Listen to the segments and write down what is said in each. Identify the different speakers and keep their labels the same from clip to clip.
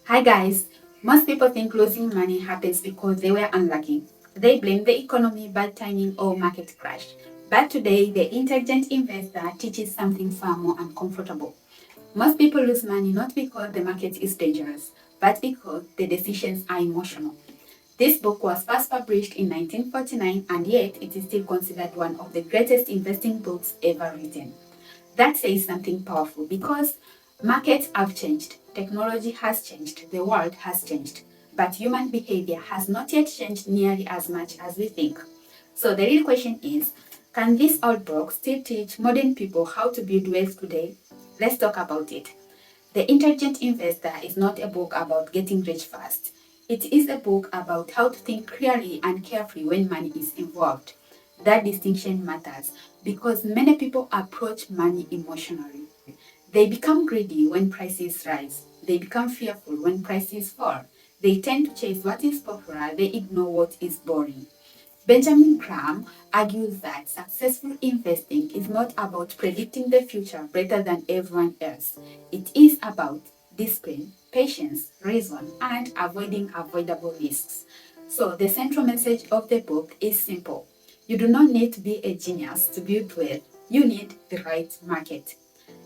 Speaker 1: Hi guys, most people think losing money happens because they were unlucky. They blame the economy, bad timing, or market crash. But today, the intelligent investor teaches something far more uncomfortable. Most people lose money not because the market is dangerous, but because the decisions are emotional. This book was first published in 1949 and yet it is still considered one of the greatest investing books ever written. That says something powerful because markets have changed, technology has changed, the world has changed, but human behavior has not yet changed nearly as much as we think. So the real question is, can this old book still teach modern people how to build wealth today? Let's talk about it. The Intelligent Investor is not a book about getting rich fast. It is a book about how to think clearly and carefully when money is involved. That distinction matters because many people approach money emotionally. They become greedy when prices rise. They become fearful when prices fall. They tend to chase what is popular, they ignore what is boring. Benjamin Graham argues that successful investing is not about predicting the future better than everyone else. It is about discipline, patience, reason, and avoiding avoidable risks. So, the central message of the book is simple. You do not need to be a genius to build wealth, you need the right market.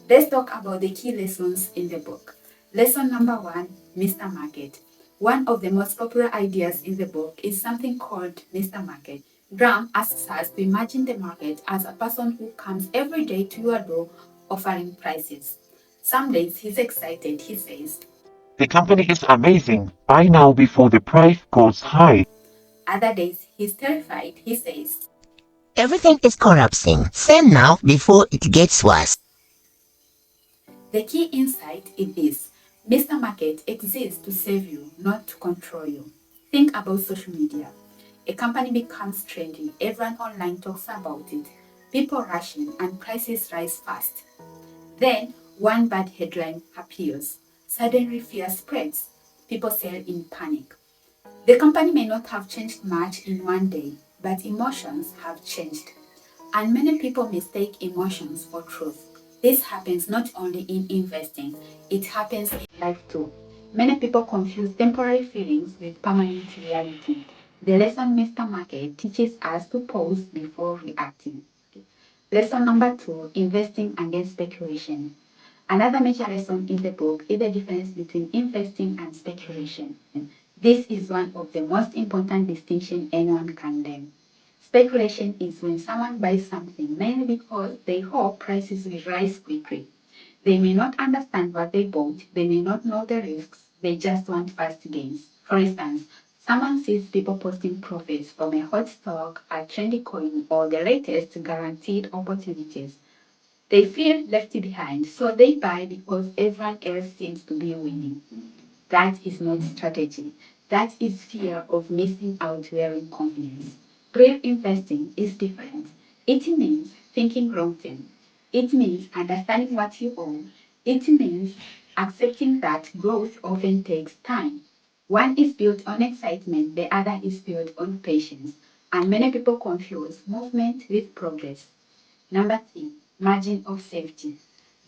Speaker 1: Let's talk about the key lessons in the book. Lesson number one, Mr. Market. One of the most popular ideas in the book is something called Mr. Market. Graham asks us to imagine the market as a person who comes every day to your door offering prices. Some days he's excited, he says.
Speaker 2: The company is amazing. Buy now before the price goes high.
Speaker 1: Other days he's terrified, he says.
Speaker 3: Everything is collapsing. Sell now before it gets worse.
Speaker 1: The key insight is this: Mr. Market exists to serve you, not to control you. Think about social media. A company becomes trendy, everyone online talks about it, people rush in, and prices rise fast. Then, one bad headline appears. Suddenly, fear spreads. People sell in panic. The company may not have changed much in one day, but emotions have changed. And many people mistake emotions for truth. This happens not only in investing, it happens in life too. Many people confuse temporary feelings with permanent reality. The lesson Mr. Market teaches us to pause before reacting. Lesson number two, investing against speculation. Another major lesson in the book is the difference between investing and speculation. This is one of the most important distinctions anyone can learn. Speculation is when someone buys something mainly because they hope prices will rise quickly. They may not understand what they bought, they may not know the risks, they just want fast gains. For instance, someone sees people posting profits from a hot stock, a trendy coin, or the latest guaranteed opportunities. They feel left behind, so they buy because everyone else seems to be winning. That is not strategy. That is fear of missing out wearing confidence. Real investing is different. It means thinking long term. It means understanding what you own. It means accepting that growth often takes time. One is built on excitement, the other is built on patience. And many people confuse movement with progress. Number three, margin of safety.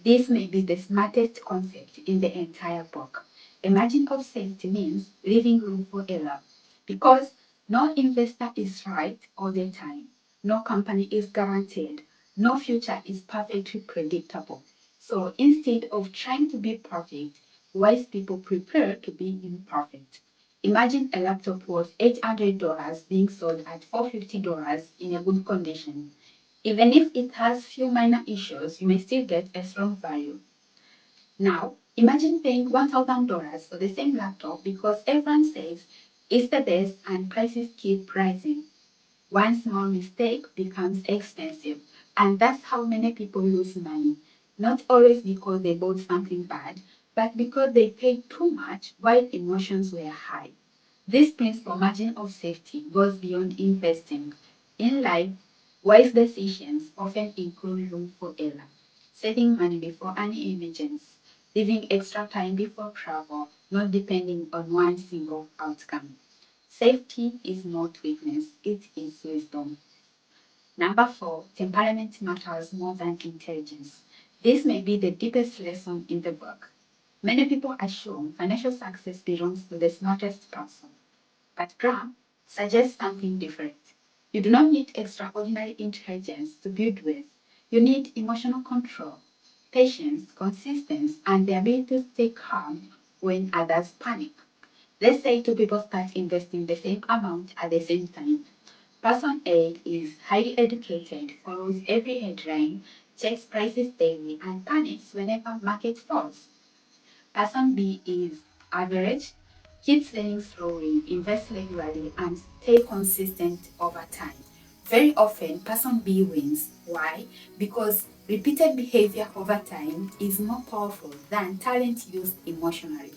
Speaker 1: This may be the smartest concept in the entire book. A margin of safety means leaving room for error because no investor is right all the time. No company is guaranteed. No future is perfectly predictable. So instead of trying to be perfect, wise people prepare to be imperfect. Imagine a laptop worth $800 being sold at $450 in a good condition. Even if it has few minor issues, you may still get a strong value. Now, imagine paying $1,000 for the same laptop because everyone says it's the best and prices keep rising. One small mistake becomes expensive, and that's how many people lose money. Not always because they bought something bad, but because they paid too much while emotions were high. This principle margin of safety goes beyond investing. In life, wise decisions often include room for error, saving money before any emergency, leaving extra time before travel, not depending on one single outcome. Safety is not weakness, it is wisdom. Number four, temperament matters more than intelligence. This may be the deepest lesson in the book. Many people assume financial success belongs to the smartest person, but Graham suggests something different. You do not need extraordinary intelligence to build wealth. You need emotional control, patience, consistency, and the ability to stay calm when others panic. Let's say two people start investing the same amount at the same time. Person A is highly educated, follows every headline, checks prices daily, and panics whenever market falls. Person B is average, keeps learning slowly, invests regularly, and stay consistent over time. Very often, person B wins. Why? Because repeated behavior over time is more powerful than talent used emotionally.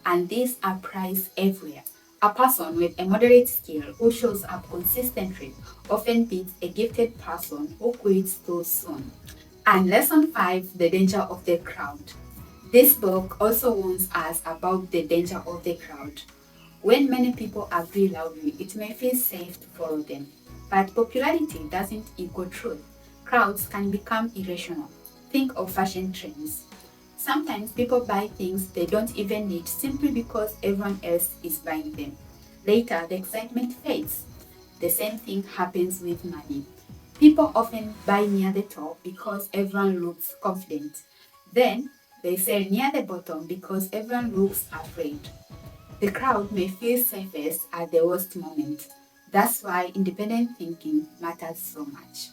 Speaker 1: And these applies everywhere. A person with a moderate skill who shows up consistently often beats a gifted person who quits too soon. And lesson 5, the danger of the crowd. This book also warns us about the danger of the crowd. When many people agree loudly, it may feel safe to follow them. But popularity doesn't equal truth. Crowds can become irrational. Think of fashion trends. Sometimes people buy things they don't even need simply because everyone else is buying them. Later, the excitement fades. The same thing happens with money. People often buy near the top because everyone looks confident. Then they sell near the bottom because everyone looks afraid. The crowd may feel safest at the worst moment. That's why independent thinking matters so much.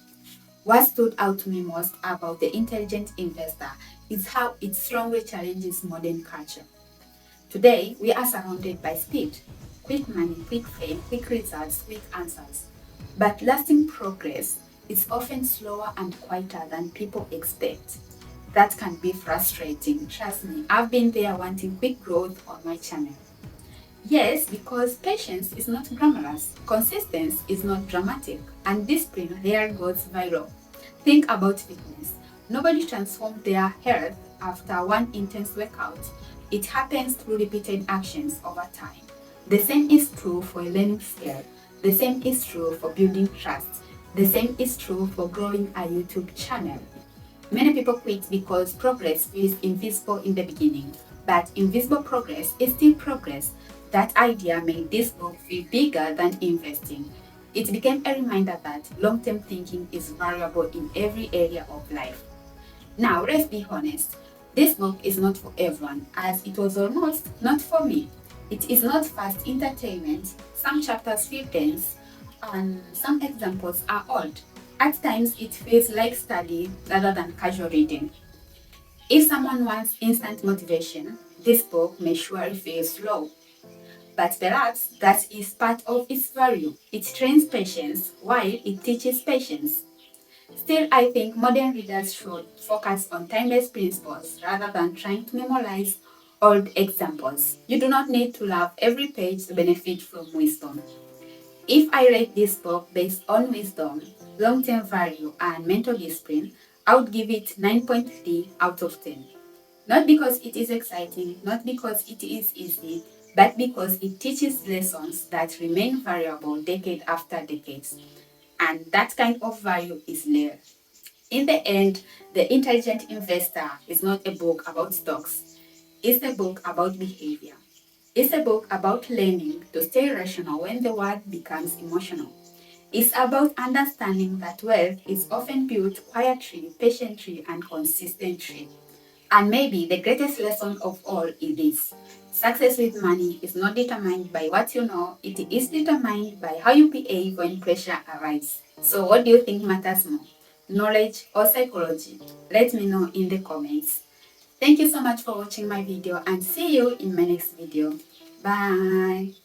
Speaker 1: What stood out to me most about The Intelligent Investor is how it strongly challenges modern culture. Today, we are surrounded by speed, quick money, quick fame, quick results, quick answers. But lasting progress is often slower and quieter than people expect. That can be frustrating. Trust me, I've been there wanting quick growth on my channel. Yes, because patience is not glamorous, consistency is not dramatic, and discipline rarely goes viral. Think about fitness. Nobody transforms their health after one intense workout. It happens through repeated actions over time. The same is true for a learning skill. The same is true for building trust. The same is true for growing a YouTube channel. Many people quit because progress feels invisible in the beginning, but invisible progress is still progress. That idea made this book feel bigger than investing. It became a reminder that long-term thinking is valuable in every area of life. Now, let's be honest. This book is not for everyone, as it was almost not for me. It is not fast entertainment. Some chapters feel dense, and some examples are old. At times, it feels like study rather than casual reading. If someone wants instant motivation, this book may surely feel slow. But perhaps that is part of its value. It trains patience while it teaches patience. Still, I think modern readers should focus on timeless principles rather than trying to memorize old examples. You do not need to love every page to benefit from wisdom. If I rate this book based on wisdom, long-term value, and mental discipline, I would give it 9.3 out of 10. Not because it is exciting, not because it is easy, but because it teaches lessons that remain valuable decade after decade. And that kind of value is rare. In the end, The Intelligent Investor is not a book about stocks. It's a book about behavior. It's a book about learning to stay rational when the world becomes emotional. It's about understanding that wealth is often built quietly, patiently, and consistently. And maybe the greatest lesson of all is this. Success with money is not determined by what you know, it is determined by how you behave when pressure arises. So what do you think matters more? Knowledge or psychology? Let me know in the comments. Thank you so much for watching my video and see you in my next video. Bye!